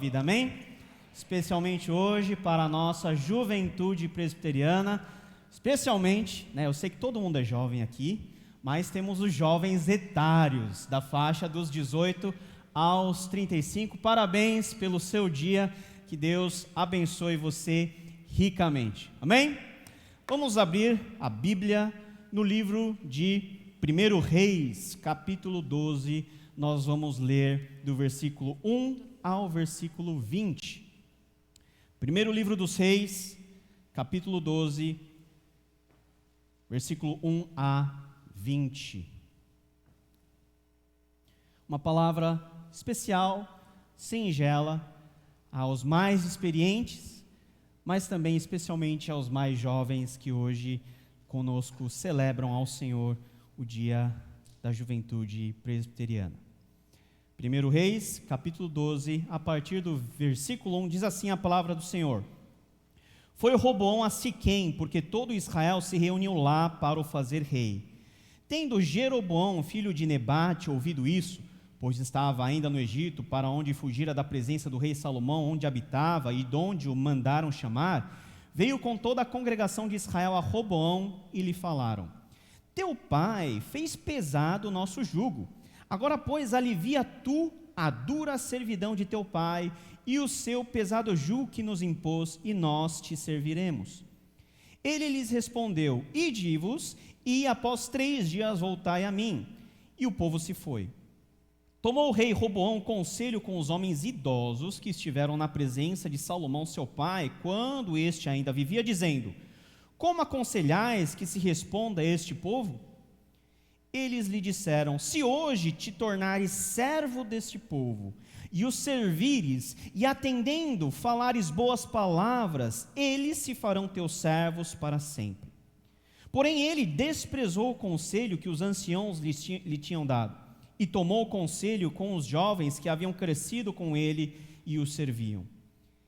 Vida, amém? Especialmente hoje para a nossa juventude presbiteriana, especialmente, eu sei que todo mundo é jovem aqui, mas temos os jovens etários, da faixa dos 18 aos 35, parabéns pelo seu dia, que Deus abençoe você ricamente, amém? Vamos abrir a Bíblia no livro de 1 Reis, capítulo 12, nós vamos ler do versículo 1 ao versículo 20. Primeiro livro dos Reis, capítulo 12, versículo 1 a 20. Uma palavra especial, singela, aos mais experientes, mas também especialmente aos mais jovens que hoje conosco celebram ao Senhor o dia da juventude presbiteriana. 1 Reis, capítulo 12, a partir do versículo 1, diz assim a palavra do Senhor: Foi Roboão a Siquém, porque todo Israel se reuniu lá para o fazer rei. Tendo Jeroboão, filho de Nebate, ouvido isso, pois estava ainda no Egito, para onde fugira da presença do rei Salomão, onde habitava e de onde o mandaram chamar, veio com toda a congregação de Israel a Roboão e lhe falaram: Teu pai fez pesado o nosso jugo. Agora, pois, alivia tu a dura servidão de teu pai e o seu pesado jugo que nos impôs, e nós te serviremos. Ele lhes respondeu: Ide-vos, e após 3 dias voltai a mim. E o povo se foi. Tomou o rei Roboão conselho com os homens idosos que estiveram na presença de Salomão seu pai, quando este ainda vivia, dizendo: Como aconselhais que se responda a este povo? Eles lhe disseram: Se hoje te tornares servo deste povo, e os servires, e atendendo falares boas palavras, eles se farão teus servos para sempre. Porém ele desprezou o conselho que os anciãos lhe tinham dado, e tomou o conselho com os jovens que haviam crescido com ele e o serviam.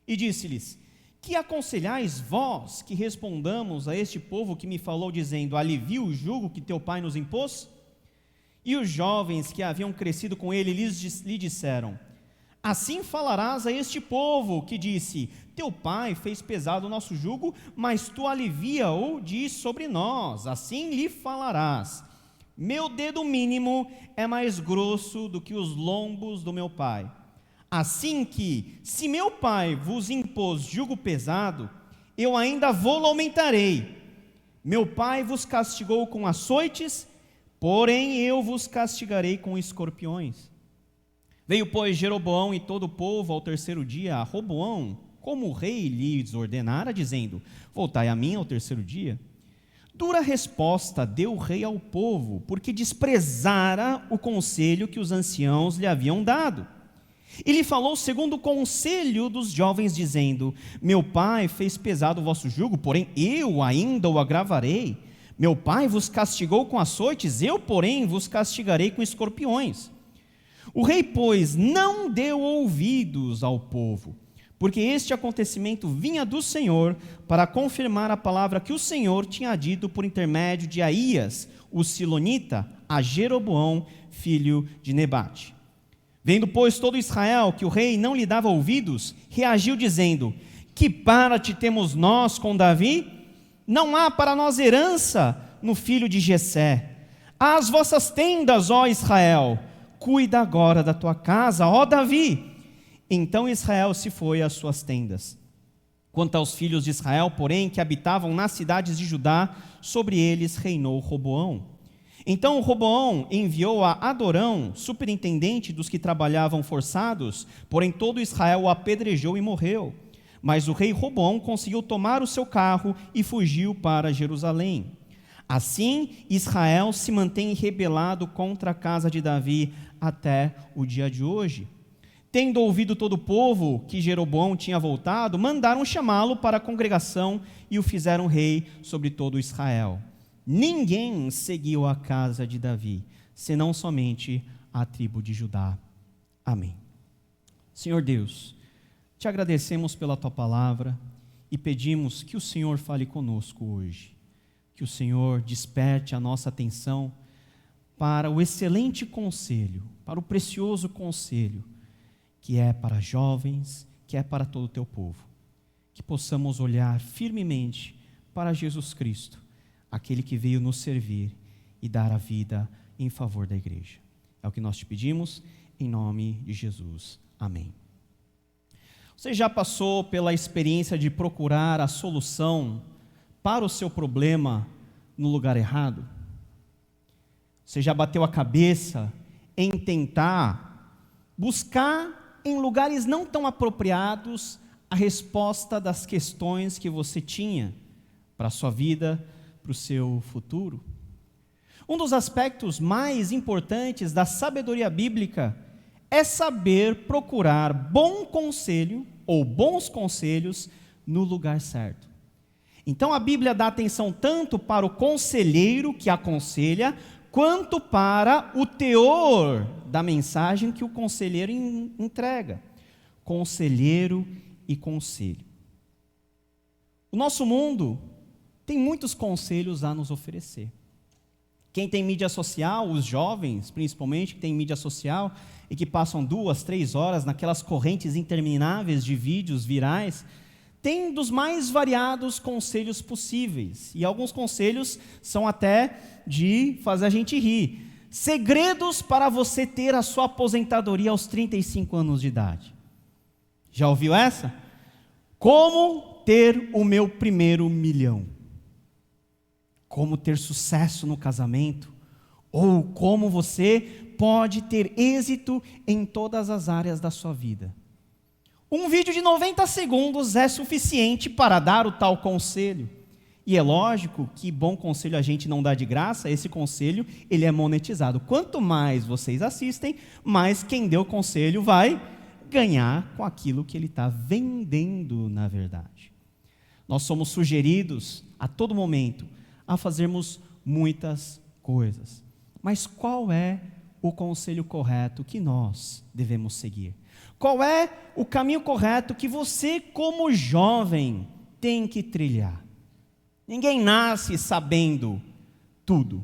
E disse-lhes: Que aconselhais vós que respondamos a este povo que me falou, dizendo: Alivia o jugo que teu pai nos impôs? E os jovens que haviam crescido com ele lhe disseram: Assim falarás a este povo que disse: Teu pai fez pesado o nosso jugo, mas tu alivia-o de sobre nós. Assim lhe falarás: Meu dedo mínimo é mais grosso do que os lombos do meu pai. Assim que, se meu pai vos impôs jugo pesado, eu ainda vou-lo aumentarei. Meu pai vos castigou com açoites, porém eu vos castigarei com escorpiões. Veio, pois, Jeroboão e todo o povo ao 3º dia a Roboão, como o rei lhes ordenara, dizendo: Voltai a mim ao 3º dia. Dura resposta deu o rei ao povo, porque desprezara o conselho que os anciãos lhe haviam dado. E lhe falou segundo o conselho dos jovens, dizendo: Meu pai fez pesado o vosso jugo, porém eu ainda o agravarei. Meu pai vos castigou com açoites, eu, porém, vos castigarei com escorpiões. O rei, pois, não deu ouvidos ao povo, porque este acontecimento vinha do Senhor para confirmar a palavra que o Senhor tinha dito por intermédio de Aías, o silonita, a Jeroboão, filho de Nebate. Vendo, pois, todo Israel que o rei não lhe dava ouvidos, reagiu dizendo: Que parte temos nós com Davi? Não há para nós herança no filho de Jessé. As vossas tendas, ó Israel, cuida agora da tua casa, ó Davi. Então Israel se foi às suas tendas. Quanto aos filhos de Israel, porém, que habitavam nas cidades de Judá, sobre eles reinou Roboão. Então Roboão enviou a Adorão, superintendente dos que trabalhavam forçados, porém todo Israel o apedrejou e morreu. Mas o rei Roboão conseguiu tomar o seu carro e fugiu para Jerusalém. Assim, Israel se mantém rebelado contra a casa de Davi até o dia de hoje. Tendo ouvido todo o povo que Jeroboão tinha voltado, mandaram chamá-lo para a congregação e o fizeram rei sobre todo Israel. Ninguém seguiu a casa de Davi, senão somente a tribo de Judá. Amém. Senhor Deus, te agradecemos pela tua palavra e pedimos que o Senhor fale conosco hoje, que o Senhor desperte a nossa atenção para o excelente conselho, para o precioso conselho que é para jovens, que é para todo o teu povo. Que possamos olhar firmemente para Jesus Cristo, aquele que veio nos servir e dar a vida em favor da igreja. É o que nós te pedimos, em nome de Jesus. Amém. Você já passou pela experiência de procurar a solução para o seu problema no lugar errado? Você já bateu a cabeça em tentar buscar em lugares não tão apropriados a resposta das questões que você tinha para a sua vida, para o seu futuro? Um dos aspectos mais importantes da sabedoria bíblica é saber procurar bom conselho ou bons conselhos no lugar certo. Então a Bíblia dá atenção tanto para o conselheiro que aconselha, quanto para o teor da mensagem que o conselheiro entrega. Conselheiro e conselho. O nosso mundo tem muitos conselhos a nos oferecer. Quem tem mídia social, os jovens principalmente, que tem mídia social e que passam 2, 3 horas naquelas correntes intermináveis de vídeos virais, tem dos mais variados conselhos possíveis. E alguns conselhos são até de fazer a gente rir. Segredos para você ter a sua aposentadoria aos 35 anos de idade. Já ouviu essa? Como ter o meu primeiro milhão? Como ter sucesso no casamento? Ou como você pode ter êxito em todas as áreas da sua vida? Um vídeo de 90 segundos é suficiente para dar o tal conselho. E é lógico que bom conselho a gente não dá de graça, esse conselho ele é monetizado. Quanto mais vocês assistem, mais quem deu o conselho vai ganhar com aquilo que ele está vendendo na verdade. Nós somos sugeridos a todo momento a fazermos muitas coisas. Mas qual é o conselho correto que nós devemos seguir? Qual é o caminho correto que você, como jovem, tem que trilhar? Ninguém nasce sabendo tudo.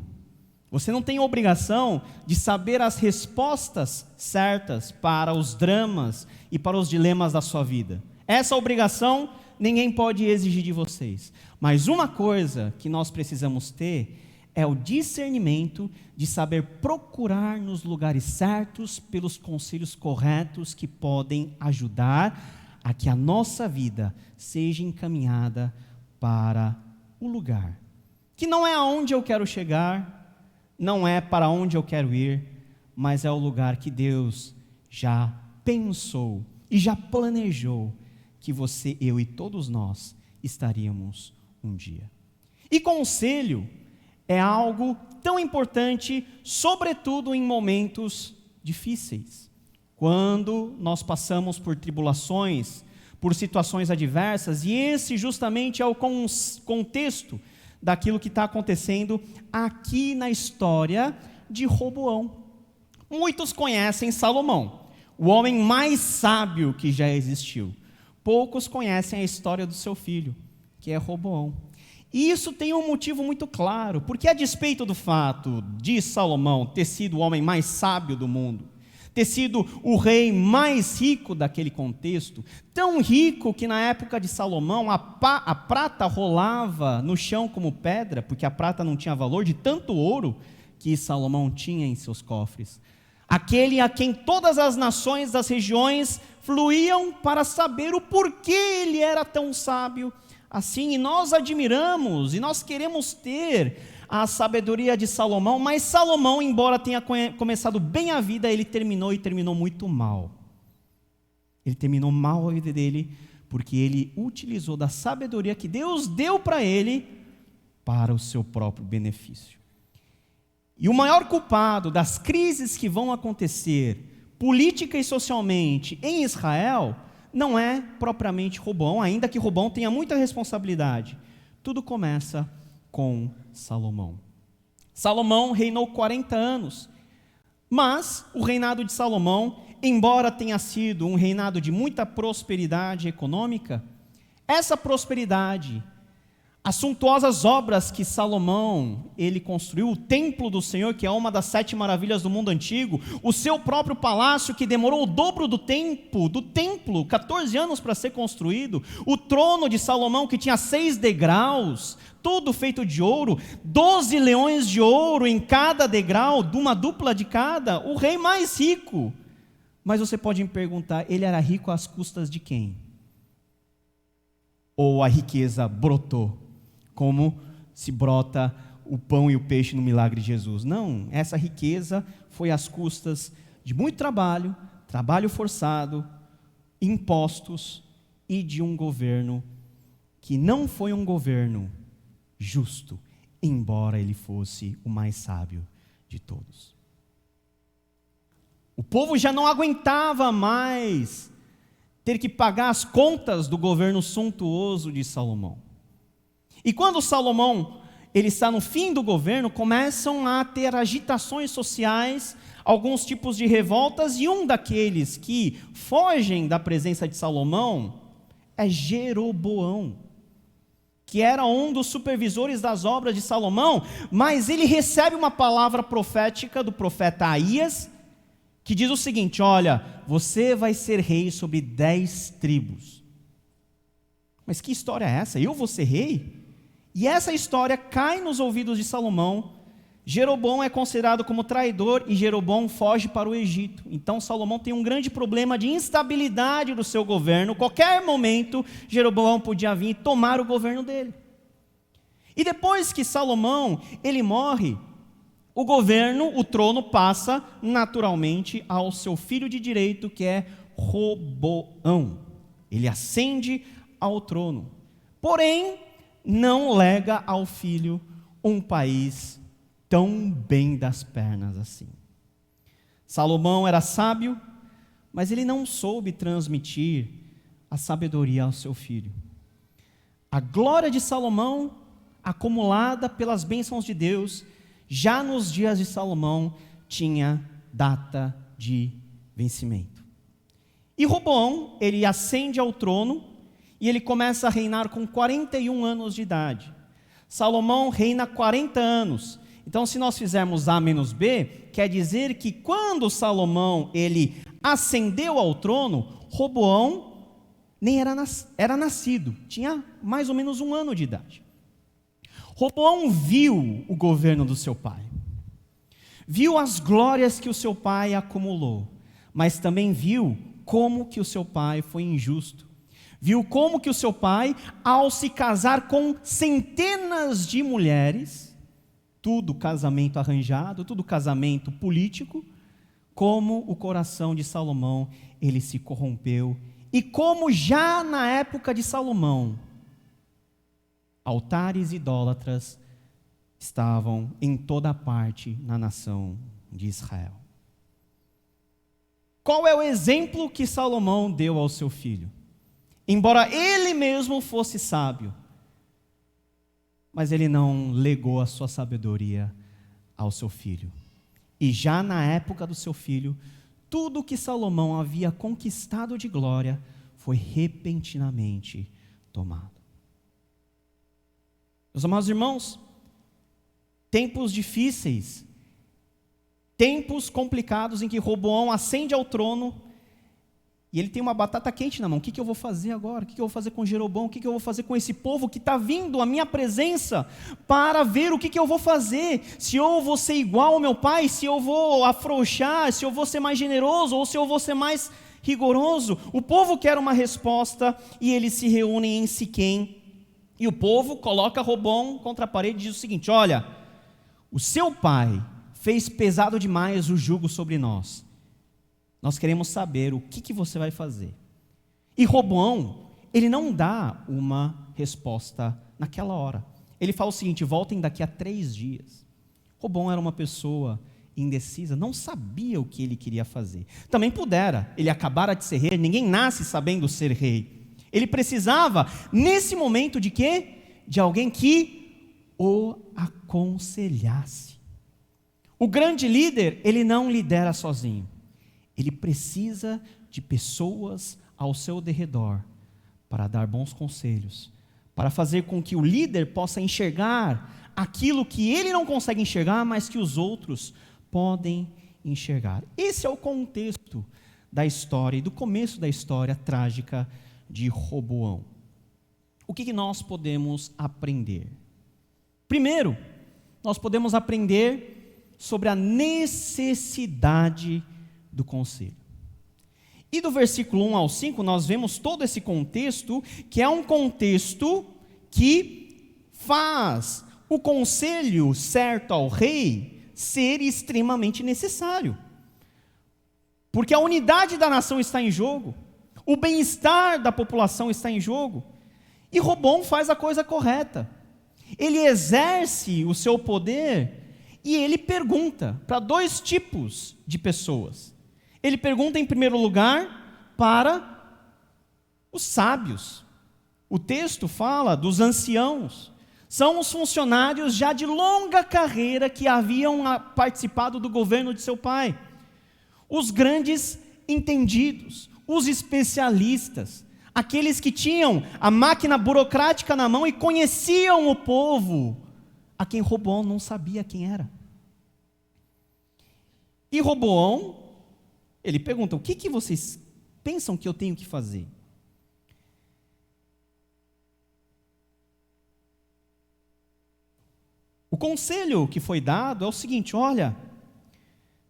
Você não tem obrigação de saber as respostas certas para os dramas e para os dilemas da sua vida. Essa obrigação ninguém pode exigir de vocês. Mas uma coisa que nós precisamos ter é o discernimento de saber procurar nos lugares certos pelos conselhos corretos que podem ajudar a que a nossa vida seja encaminhada para o lugar que não é aonde eu quero chegar, não é para onde eu quero ir, mas é o lugar que Deus já pensou e já planejou que você, eu e todos nós estaríamos um dia. E conselho é algo tão importante, sobretudo em momentos difíceis. Quando nós passamos por tribulações, por situações adversas, e esse justamente é o contexto daquilo que está acontecendo aqui na história de Roboão. Muitos conhecem Salomão, o homem mais sábio que já existiu. Poucos conhecem a história do seu filho, que é Roboão. E isso tem um motivo muito claro, porque a despeito do fato de Salomão ter sido o homem mais sábio do mundo, ter sido o rei mais rico daquele contexto, tão rico que na época de Salomão a prata rolava no chão como pedra, porque a prata não tinha valor, de tanto ouro que Salomão tinha em seus cofres. Aquele a quem todas as nações das regiões fluíam para saber o porquê ele era tão sábio assim, e nós admiramos, e nós queremos ter a sabedoria de Salomão, mas Salomão, embora tenha começado bem a vida, ele terminou muito mal. Ele terminou mal a vida dele, porque ele utilizou da sabedoria que Deus deu para ele, para o seu próprio benefício. E o maior culpado das crises que vão acontecer, política e socialmente, em Israel, não é propriamente Roboão, ainda que Roboão tenha muita responsabilidade. Tudo começa com Salomão. Salomão reinou 40 anos, mas o reinado de Salomão, embora tenha sido um reinado de muita prosperidade econômica, essa prosperidade As suntuosas obras que Salomão, ele construiu, o templo do Senhor, que é uma das 7 maravilhas do mundo antigo, o seu próprio palácio, que demorou o dobro do templo, 14 anos para ser construído, o trono de Salomão, que tinha 6 degraus, tudo feito de ouro, 12 leões de ouro em cada degrau, de uma dupla de cada, o rei mais rico. Mas você pode me perguntar, ele era rico às custas de quem? Ou a riqueza brotou? Como se brota o pão e o peixe no milagre de Jesus. Não, essa riqueza foi às custas de muito trabalho, trabalho forçado, impostos e de um governo que não foi um governo justo, embora ele fosse o mais sábio de todos. O povo já não aguentava mais ter que pagar as contas do governo suntuoso de Salomão. E quando Salomão ele está no fim do governo, começam a ter agitações sociais, alguns tipos de revoltas, e um daqueles que fogem da presença de Salomão é Jeroboão, que era um dos supervisores das obras de Salomão, mas ele recebe uma palavra profética do profeta Aías, que diz o seguinte: olha, você vai ser rei sobre 10 tribos. Mas que história é essa? Eu vou ser rei? E essa história cai nos ouvidos de Salomão. Jeroboão é considerado como traidor e Jeroboão foge para o Egito. Então Salomão tem um grande problema de instabilidade do seu governo. Qualquer momento Jeroboão podia vir e tomar o governo dele. E depois que Salomão ele morre, o governo, o trono passa naturalmente ao seu filho de direito, que é Roboão. Ele ascende ao trono. Porém, não lega ao filho um país tão bem das pernas assim. Salomão era sábio, mas ele não soube transmitir a sabedoria ao seu filho. A glória de Salomão, acumulada pelas bênçãos de Deus, já nos dias de Salomão, tinha data de vencimento. E Roboão, ele ascende ao trono, e ele começa a reinar com 41 anos de idade. Salomão reina 40 anos. Então, se nós fizermos A menos B, quer dizer que quando Salomão ele ascendeu ao trono, Roboão nem era nascido, tinha mais ou menos 1 ano de idade. Roboão viu o governo do seu pai, viu as glórias que o seu pai acumulou, mas também viu como que o seu pai foi injusto. Viu como que o seu pai, ao se casar com centenas de mulheres, tudo casamento arranjado, tudo casamento político, como o coração de Salomão, ele se corrompeu, e como já na época de Salomão, altares idólatras estavam em toda parte na nação de Israel. Qual é o exemplo que Salomão deu ao seu filho? Embora ele mesmo fosse sábio, mas ele não legou a sua sabedoria ao seu filho. E já na época do seu filho, tudo que Salomão havia conquistado de glória foi repentinamente tomado. Meus amados irmãos, tempos difíceis, tempos complicados em que Roboão ascende ao trono, e ele tem uma batata quente na mão. O que eu vou fazer agora? O que eu vou fazer com Jeroboão? O que eu vou fazer com esse povo que está vindo à minha presença para ver o que eu vou fazer? Se eu vou ser igual ao meu pai, se eu vou afrouxar, se eu vou ser mais generoso ou se eu vou ser mais rigoroso. O povo quer uma resposta e eles se reúnem em Siquém. E o povo coloca Roboão contra a parede e diz o seguinte: olha, o seu pai fez pesado demais o jugo sobre nós. Nós queremos saber o que você vai fazer. E Roboão, ele não dá uma resposta naquela hora. Ele fala o seguinte: voltem daqui a 3 dias. Roboão era uma pessoa indecisa, não sabia o que ele queria fazer. Também pudera, ele acabara de ser rei, ninguém nasce sabendo ser rei. Ele precisava, nesse momento, de quê? De alguém que o aconselhasse. O grande líder, ele não lidera sozinho. Ele precisa de pessoas ao seu derredor para dar bons conselhos, para fazer com que o líder possa enxergar aquilo que ele não consegue enxergar, mas que os outros podem enxergar. Esse é o contexto da história e do começo da história trágica de Roboão. O que nós podemos aprender? Primeiro, nós podemos aprender sobre a necessidade do conselho. E do versículo 1 ao 5, nós vemos todo esse contexto, que é um contexto que faz o conselho certo ao rei ser extremamente necessário. Porque a unidade da nação está em jogo, o bem-estar da população está em jogo, e Roboão faz a coisa correta. Ele exerce o seu poder e ele pergunta para dois tipos de pessoas. Ele pergunta, em primeiro lugar, para os sábios. O texto fala dos anciãos. São os funcionários já de longa carreira que haviam participado do governo de seu pai. Os grandes entendidos, os especialistas, aqueles que tinham a máquina burocrática na mão e conheciam o povo, a quem Roboão não sabia quem era. E Roboão, ele pergunta: o que vocês pensam que eu tenho que fazer? O conselho que foi dado é o seguinte, olha,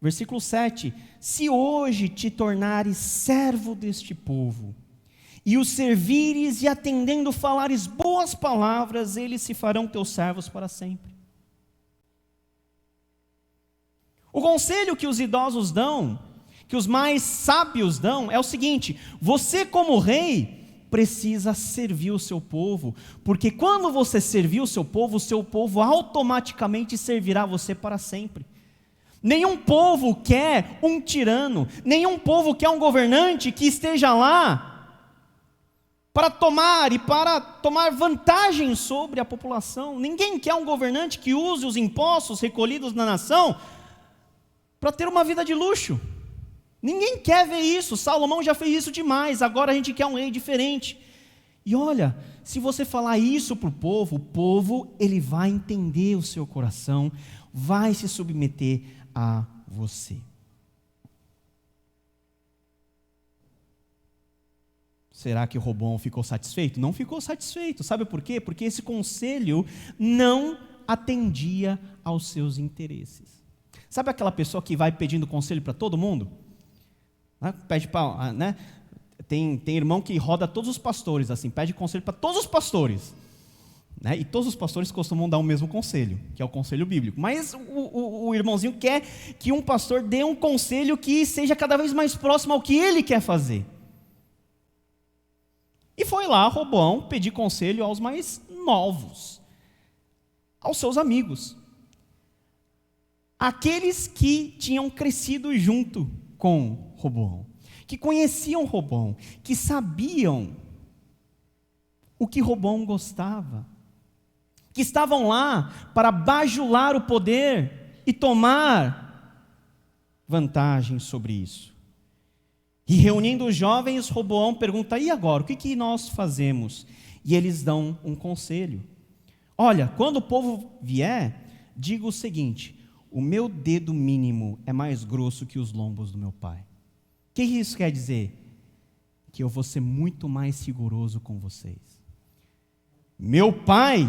versículo 7, se hoje te tornares servo deste povo, e os servires e atendendo falares boas palavras, eles se farão teus servos para sempre. O conselho que os idosos dão, que os mais sábios dão, é o seguinte: você como rei precisa servir o seu povo, porque quando você servir o seu povo automaticamente servirá você para sempre. Nenhum povo quer um tirano, nenhum povo quer um governante que esteja lá para tomar vantagem sobre a população. Ninguém quer um governante que use os impostos recolhidos na nação para ter uma vida de luxo. Ninguém quer ver isso. Salomão já fez isso demais, agora a gente quer um rei diferente. E olha, se você falar isso para o povo ele vai entender o seu coração, vai se submeter a você. Será que Roboão ficou satisfeito? Não ficou satisfeito. Sabe por quê? Porque esse conselho não atendia aos seus interesses. Sabe aquela pessoa que vai pedindo conselho para todo mundo? Pede para, né? Tem irmão que roda todos os pastores, assim, pede conselho para todos os pastores. Né? E todos os pastores costumam dar o mesmo conselho, que é o conselho bíblico. Mas o irmãozinho quer que um pastor dê um conselho que seja cada vez mais próximo ao que ele quer fazer. E foi lá Roboão pedir conselho aos mais novos, aos seus amigos, aqueles que tinham crescido junto com Roboão, que conheciam Roboão, que sabiam o que Roboão gostava, que estavam lá para bajular o poder e tomar vantagem sobre isso. E reunindo os jovens, Roboão pergunta: e agora, o que nós fazemos? E eles dão um conselho. Olha, quando o povo vier, diga o seguinte: o meu dedo mínimo é mais grosso que os lombos do meu pai. O que isso quer dizer? Que eu vou ser muito mais rigoroso com vocês. Meu pai,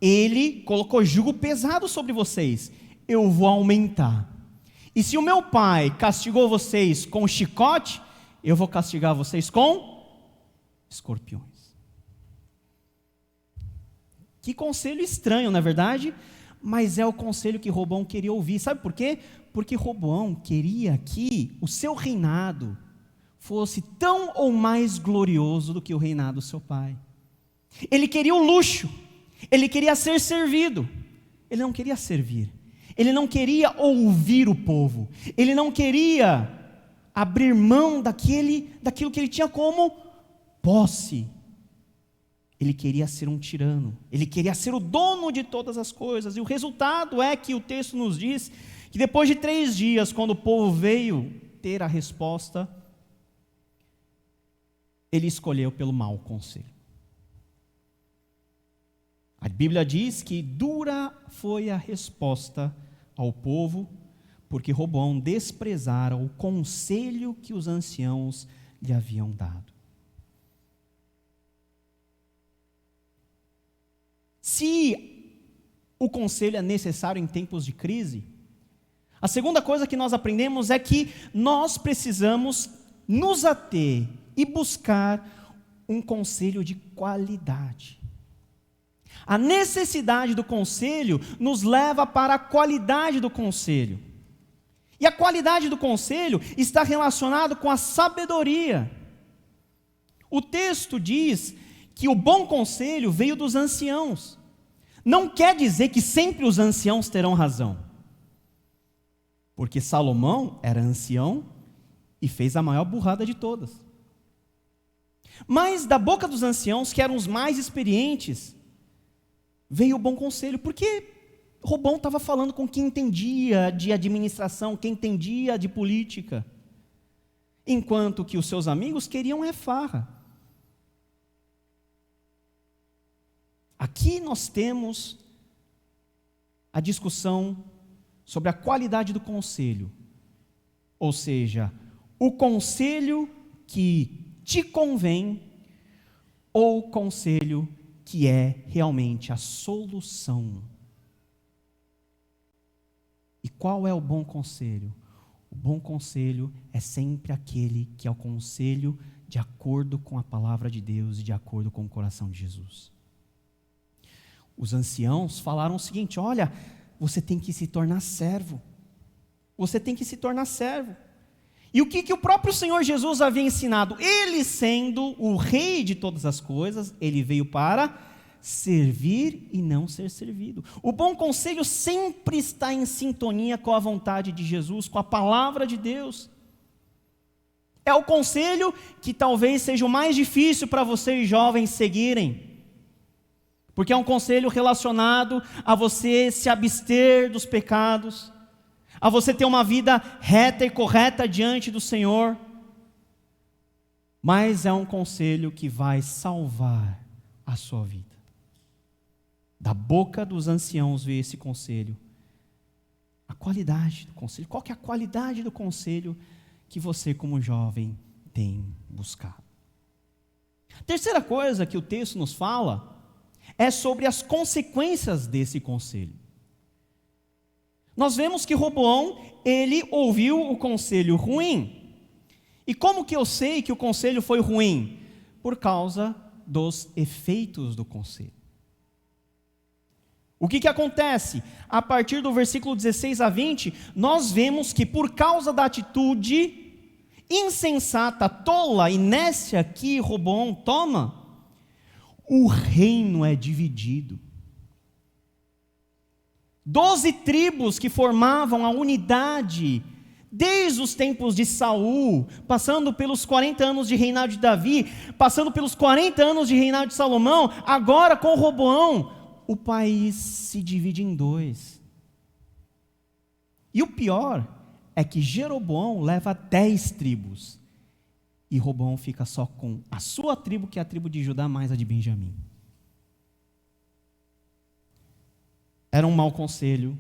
ele colocou jugo pesado sobre vocês, eu vou aumentar. E se o meu pai castigou vocês com chicote, eu vou castigar vocês com escorpiões. Que conselho estranho, não é verdade? Mas é o conselho que Roboão queria ouvir. Sabe por quê? Porque Roboão queria que o seu reinado fosse tão ou mais glorioso do que o reinado do seu pai. Ele queria o luxo, ele queria ser servido, ele não queria servir. Ele não queria ouvir o povo, ele não queria abrir mão daquilo que ele tinha como posse. Ele queria ser um tirano, ele queria ser o dono de todas as coisas, e o resultado é que o texto nos diz que depois de 3 dias, quando o povo veio ter a resposta, ele escolheu pelo mau conselho. Bíblia diz que dura foi a resposta ao povo, porque Roboão desprezara o conselho que os anciãos lhe haviam dado. Se o conselho é necessário em tempos de crise, a segunda coisa que nós aprendemos é que nós precisamos nos ater e buscar um conselho de qualidade. A necessidade do conselho nos leva para a qualidade do conselho. E a qualidade do conselho está relacionada com a sabedoria. O texto diz que o bom conselho veio dos anciãos. Não quer dizer que sempre os anciãos terão razão. Porque Salomão era ancião e fez a maior burrada de todas. Mas da boca dos anciãos, que eram os mais experientes, veio o bom conselho. Porque Roboão estava falando com quem entendia de administração, quem entendia de política. Enquanto que os seus amigos queriam farra. Aqui nós temos a discussão sobre a qualidade do conselho. Ou seja, o conselho que te convém ou o conselho que é realmente a solução. E qual é o bom conselho? O bom conselho é sempre aquele que é o conselho de acordo com a palavra de Deus e de acordo com o coração de Jesus. Os anciãos falaram o seguinte: olha, você tem que se tornar servo. Você tem que se tornar servo. E o que o próprio Senhor Jesus havia ensinado? Ele, sendo o rei de todas as coisas, ele veio para servir e não ser servido. O bom conselho sempre está em sintonia com a vontade de Jesus, com a palavra de Deus. É o conselho que talvez seja o mais difícil para vocês jovens seguirem. Porque é um conselho relacionado a você se abster dos pecados, a você ter uma vida reta e correta diante do Senhor. Mas é um conselho que vai salvar a sua vida. Da boca dos anciãos veio esse conselho. A qualidade do conselho. Qual que é a qualidade do conselho que você, como jovem, tem buscado? Terceira coisa que o texto nos fala é sobre as consequências desse conselho. Nós vemos que Roboão, ele ouviu o conselho ruim. E como que eu sei que o conselho foi ruim? Por causa dos efeitos do conselho. O que acontece? A partir do versículo 16 a 20, nós vemos que por causa da atitude insensata, tola e nécia que Roboão toma, o reino é dividido. 12 tribos que formavam a unidade, desde os tempos de Saul, passando pelos 40 anos de reinado de Davi, passando pelos 40 anos de reinado de Salomão, agora com Roboão, o país se divide em dois. E o pior é que Jeroboão leva 10 tribos. E Roboão fica só com a sua tribo, que é a tribo de Judá, mais a de Benjamim. Era um mau conselho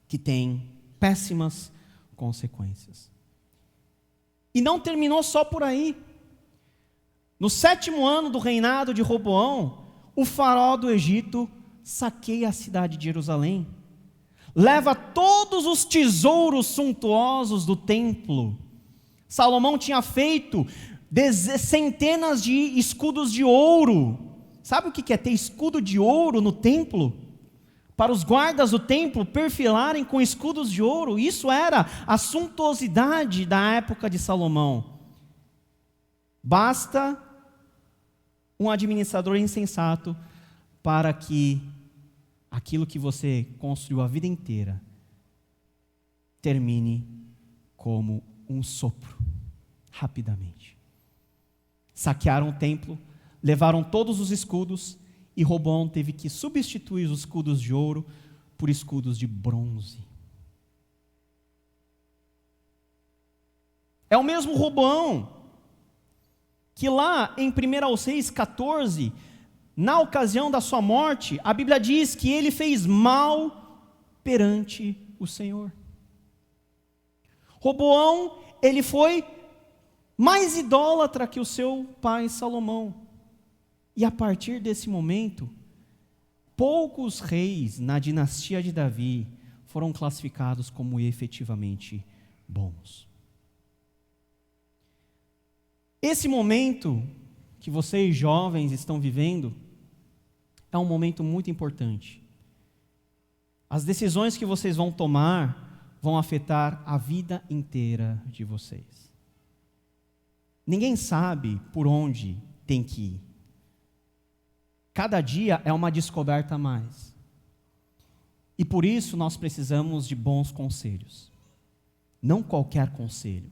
que tem péssimas consequências. E não terminou só por aí. No 7º ano do reinado de Roboão, o faraó do Egito saqueia a cidade de Jerusalém, leva todos os tesouros suntuosos do templo. Salomão tinha feito centenas de escudos de ouro. Sabe o que é ter escudo de ouro no templo? Para os guardas do templo perfilarem com escudos de ouro. Isso era a suntuosidade da época de Salomão. Basta um administrador insensato para que aquilo que você construiu a vida inteira termine como um sopro, rapidamente. Saquearam o templo, levaram todos os escudos, e Roboão teve que substituir os escudos de ouro por escudos de bronze. É o mesmo Roboão que lá em 1 Reis 14 na ocasião da sua morte, a Bíblia diz que ele fez mal perante o Senhor. Roboão, ele foi mais idólatra que o seu pai Salomão. E a partir desse momento, poucos reis na dinastia de Davi foram classificados como efetivamente bons. Esse momento que vocês jovens estão vivendo é um momento muito importante. As decisões que vocês vão tomar vão afetar a vida inteira de vocês. Ninguém sabe por onde tem que ir. Cada dia é uma descoberta a mais. E por isso nós precisamos de bons conselhos. Não qualquer conselho.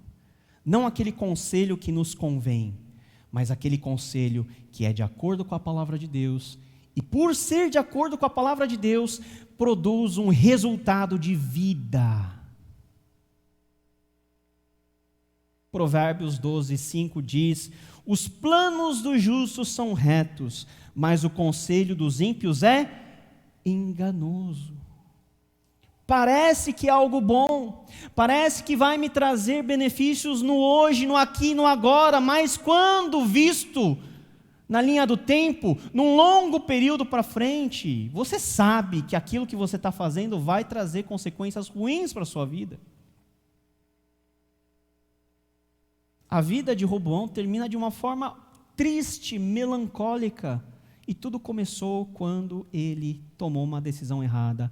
Não aquele conselho que nos convém, mas aquele conselho que é de acordo com a palavra de Deus. E por ser de acordo com a palavra de Deus, produz um resultado de vida. Provérbios 12:5 diz: os planos dos justos são retos, mas o conselho dos ímpios é enganoso. Parece que é algo bom, parece que vai me trazer benefícios no hoje, no aqui, no agora, mas quando visto na linha do tempo, num longo período para frente, você sabe que aquilo que você está fazendo vai trazer consequências ruins para a sua vida. A vida de Roboão termina de uma forma triste, melancólica, e tudo começou quando ele tomou uma decisão errada,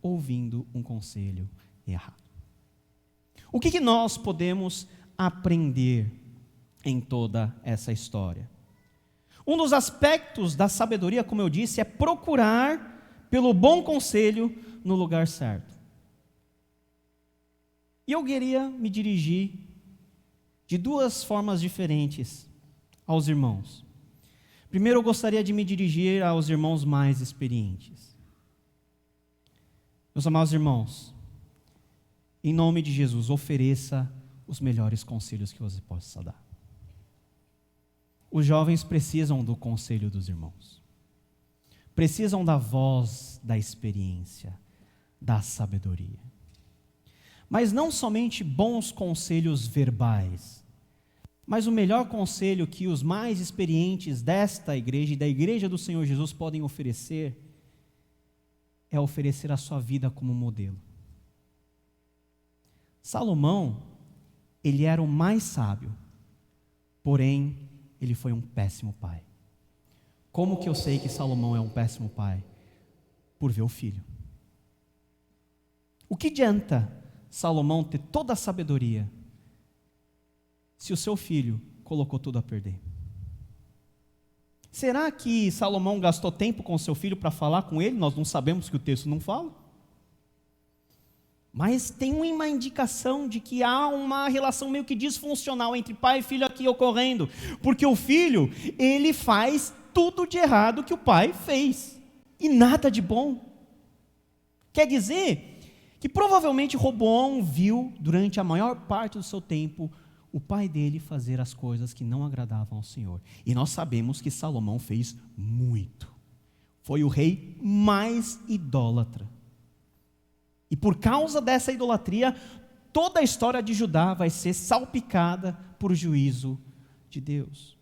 ouvindo um conselho errado. O que nós podemos aprender em toda essa história? Um dos aspectos da sabedoria, como eu disse, é procurar pelo bom conselho no lugar certo. E eu queria me dirigir de duas formas diferentes aos irmãos. Primeiro, eu gostaria de me dirigir aos irmãos mais experientes. Meus amados irmãos, em nome de Jesus, ofereça os melhores conselhos que você possa dar. Os jovens precisam do conselho dos irmãos. Precisam da voz da experiência, da sabedoria. Mas não somente bons conselhos verbais, mas o melhor conselho que os mais experientes desta igreja e da igreja do Senhor Jesus podem oferecer é oferecer a sua vida como modelo. Salomão, ele era o mais sábio, porém, ele foi um péssimo pai. Como que eu sei que Salomão é um péssimo pai? Por ver o filho. O que adianta Salomão ter toda a sabedoria se o seu filho colocou tudo a perder? Será que Salomão gastou tempo com o seu filho para falar com ele? Nós não sabemos, que o texto não fala. Mas tem uma indicação de que há uma relação meio que disfuncional entre pai e filho aqui ocorrendo. Porque o filho, ele faz tudo de errado que o pai fez. E nada de bom. Quer dizer que provavelmente Roboão viu, durante a maior parte do seu tempo, o pai dele fazer as coisas que não agradavam ao Senhor. E nós sabemos que Salomão fez muito. Foi o rei mais idólatra. E por causa dessa idolatria, toda a história de Judá vai ser salpicada por juízo de Deus.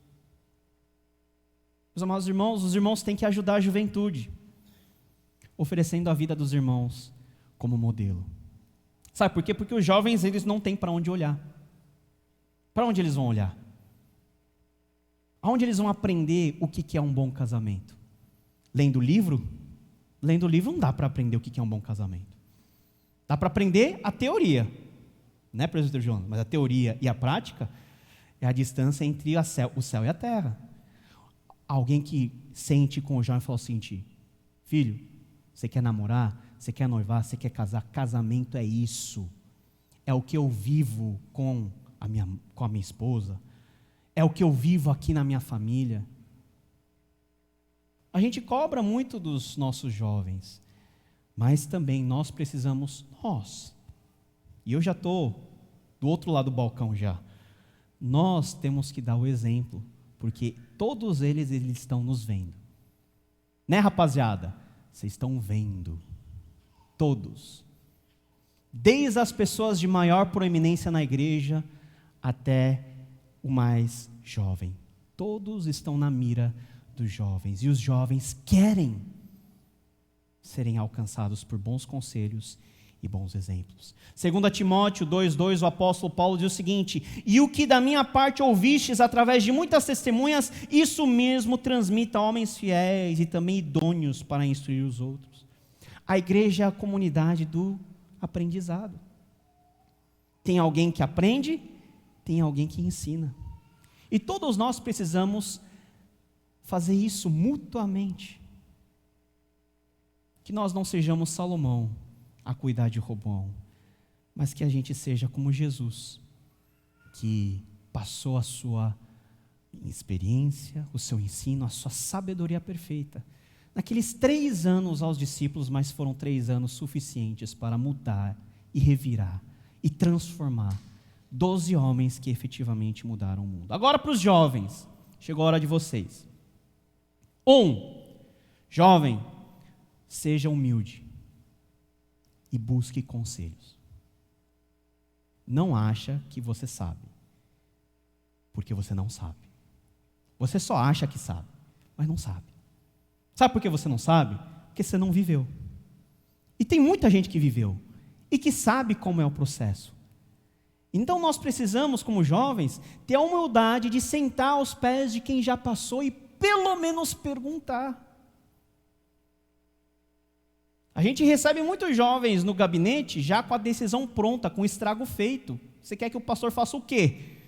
Meus amados irmãos, os irmãos têm que ajudar a juventude, oferecendo a vida dos irmãos como modelo. Sabe por quê? Porque os jovens, eles não têm para onde olhar. Para onde eles vão olhar? Aonde eles vão aprender o que é um bom casamento? Lendo livro? Lendo livro não dá para aprender o que é um bom casamento. Dá para aprender a teoria, né, presbítero João? Mas a teoria e a prática é a distância entre o céu e a terra. Alguém que sente com o jovem e fala o seguinte: filho, você quer namorar? Você quer noivar? Você quer casar? Casamento é isso. É o que eu vivo com a minha esposa. É o que eu vivo aqui na minha família. A gente cobra muito dos nossos jovens, mas também nós precisamos, e eu já estou do outro lado do balcão já, nós temos que dar o exemplo, porque todos eles estão nos vendo. Né, rapaziada? Vocês estão vendo. Todos. Desde as pessoas de maior proeminência na igreja até o mais jovem. Todos estão na mira dos jovens. E os jovens querem serem alcançados por bons conselhos e bons exemplos. 2 Timóteo 2,2, o apóstolo Paulo diz o seguinte: e o que da minha parte ouvistes através de muitas testemunhas, isso mesmo transmita a homens fiéis e também idôneos para instruir os outros. A igreja é a comunidade do aprendizado. Tem alguém que aprende, tem alguém que ensina. E todos nós precisamos fazer isso mutuamente. Que nós não sejamos Salomão a cuidar de Roboão, mas que a gente seja como Jesus, que passou a sua experiência, o seu ensino, a sua sabedoria perfeita, naqueles 3 anos aos discípulos, mas foram 3 anos suficientes para mudar e revirar e transformar 12 homens que efetivamente mudaram o mundo. Agora para os jovens, chegou a hora de vocês. 1. Jovem, seja humilde e busque conselhos. Não acha que você sabe, porque você não sabe. Você só acha que sabe, mas não sabe. Sabe por que você não sabe? Porque você não viveu. E tem muita gente que viveu e que sabe como é o processo. Então nós precisamos, como jovens, ter a humildade de sentar aos pés de quem já passou e pelo menos perguntar. A gente recebe muitos jovens no gabinete já com a decisão pronta, com o estrago feito. Você quer que o pastor faça o quê?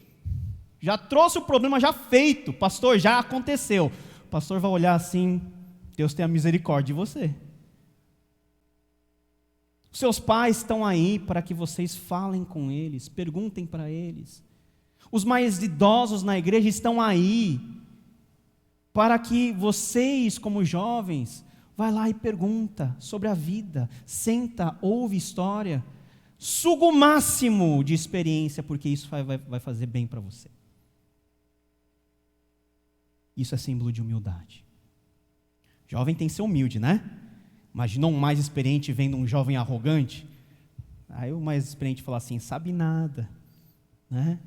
Já trouxe o problema já feito, pastor, já aconteceu. O pastor vai olhar assim: Deus tenha misericórdia de você. Seus pais estão aí para que vocês falem com eles, perguntem para eles. Os mais idosos na igreja estão aí para que vocês, como jovens, vai lá e pergunta sobre a vida, senta, ouve história, suga o máximo de experiência, porque isso vai fazer bem para você. Isso é símbolo de humildade. Jovem tem que ser humilde, né? Imagina um mais experiente vendo um jovem arrogante. Aí o mais experiente fala assim: sabe nada, né?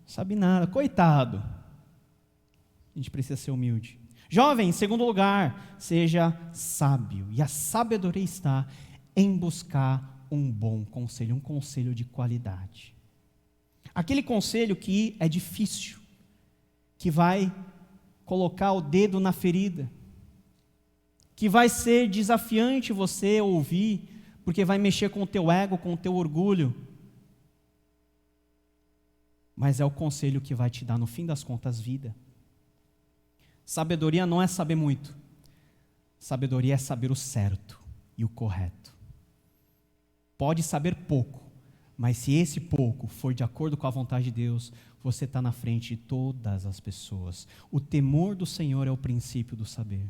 Sabe nada, coitado. A gente precisa ser humilde. Jovem, em segundo lugar, seja sábio. E a sabedoria está em buscar um bom conselho, um conselho de qualidade. Aquele conselho que é difícil, que vai colocar o dedo na ferida, que vai ser desafiante você ouvir, porque vai mexer com o teu ego, com o teu orgulho. Mas é o conselho que vai te dar, no fim das contas, vida. Sabedoria não é saber muito. Sabedoria é saber o certo e o correto. Pode saber pouco, mas se esse pouco for de acordo com a vontade de Deus, você está na frente de todas as pessoas. O temor do Senhor é o princípio do saber.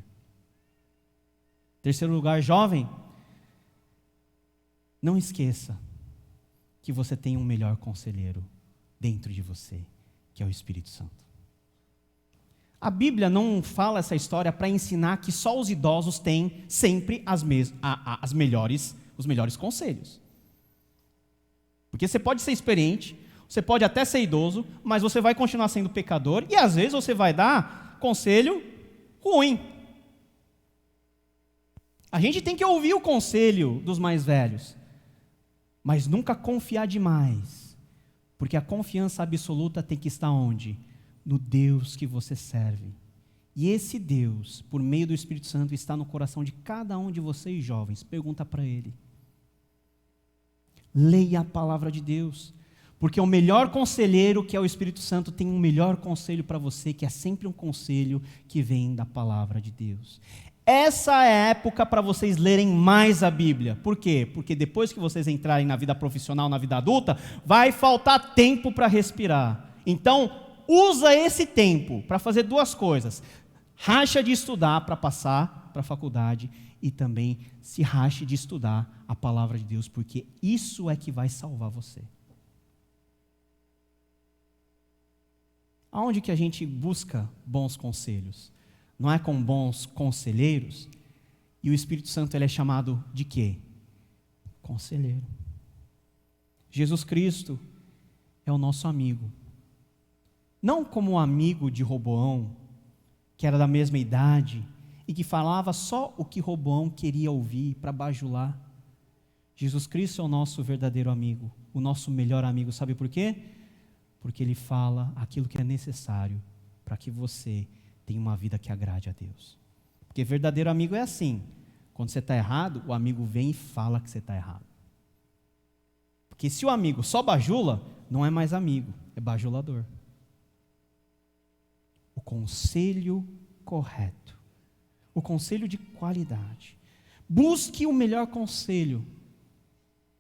Terceiro lugar, jovem, não esqueça que você tem um melhor conselheiro dentro de você, que é o Espírito Santo. A Bíblia não fala essa história para ensinar que só os idosos têm sempre os melhores conselhos. Porque você pode ser experiente, você pode até ser idoso, mas você vai continuar sendo pecador e às vezes você vai dar conselho ruim. A gente tem que ouvir o conselho dos mais velhos, mas nunca confiar demais, porque a confiança absoluta tem que estar onde? No Deus que você serve. E esse Deus, por meio do Espírito Santo, está no coração de cada um de vocês jovens. Pergunta para Ele. Leia a palavra de Deus, porque o melhor conselheiro, que é o Espírito Santo, tem um melhor conselho para você, que é sempre um conselho que vem da palavra de Deus. Essa é a época para vocês lerem mais a Bíblia. Por quê? Porque depois que vocês entrarem na vida profissional, na vida adulta, vai faltar tempo para respirar. Então, usa esse tempo para fazer 2 coisas. Racha de estudar para passar para a faculdade e também se rache de estudar a palavra de Deus, porque isso é que vai salvar você. Aonde que a gente busca bons conselhos? Não é com bons conselheiros? E o Espírito Santo ele é chamado de quê? Conselheiro. Jesus Cristo é o nosso amigo. Não como um amigo de Roboão, que era da mesma idade e que falava só o que Roboão queria ouvir para bajular. Jesus Cristo é o nosso verdadeiro amigo, o nosso melhor amigo. Sabe por quê? Porque Ele fala aquilo que é necessário para que você tenha uma vida que agrade a Deus. Porque verdadeiro amigo é assim, quando você está errado, o amigo vem e fala que você está errado. Porque se o amigo só bajula, não é mais amigo, é bajulador. O conselho correto, o conselho de qualidade. Busque o melhor conselho.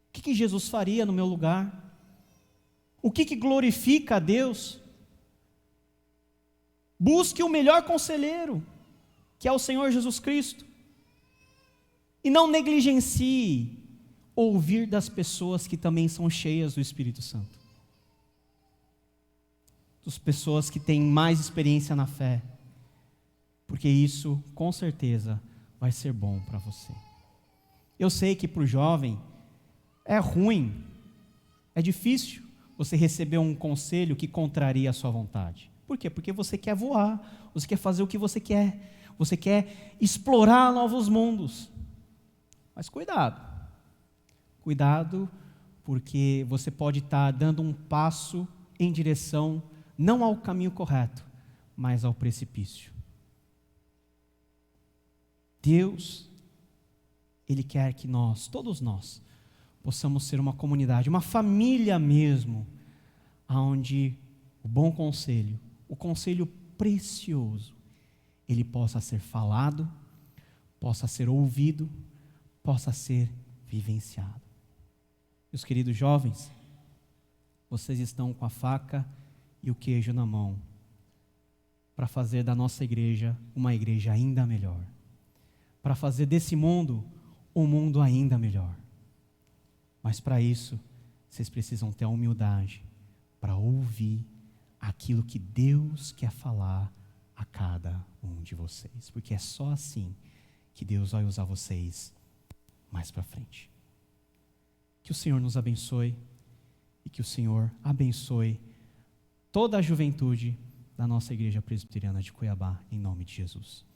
O que Jesus faria no meu lugar? O que glorifica a Deus? Busque o melhor conselheiro, que é o Senhor Jesus Cristo. E não negligencie ouvir das pessoas que também são cheias do Espírito Santo. Das pessoas que têm mais experiência na fé. Porque isso, com certeza, vai ser bom para você. Eu sei que para o jovem é ruim, é difícil você receber um conselho que contraria a sua vontade. Por quê? Porque você quer voar, você quer fazer o que você quer explorar novos mundos. Mas cuidado, porque você pode estar dando um passo em direção, não ao caminho correto, mas ao precipício. Deus, Ele quer que todos nós, possamos ser uma comunidade, uma família mesmo, onde o bom conselho, o conselho precioso, ele possa ser falado, possa ser ouvido, possa ser vivenciado. Meus queridos jovens, vocês estão com a faca e o queijo na mão, para fazer da nossa igreja uma igreja ainda melhor, para fazer desse mundo um mundo ainda melhor. Mas para isso, vocês precisam ter a humildade para ouvir aquilo que Deus quer falar a cada um de vocês. Porque é só assim que Deus vai usar vocês mais para frente. Que o Senhor nos abençoe e que o Senhor abençoe toda a juventude da nossa Igreja Presbiteriana de Cuiabá, em nome de Jesus.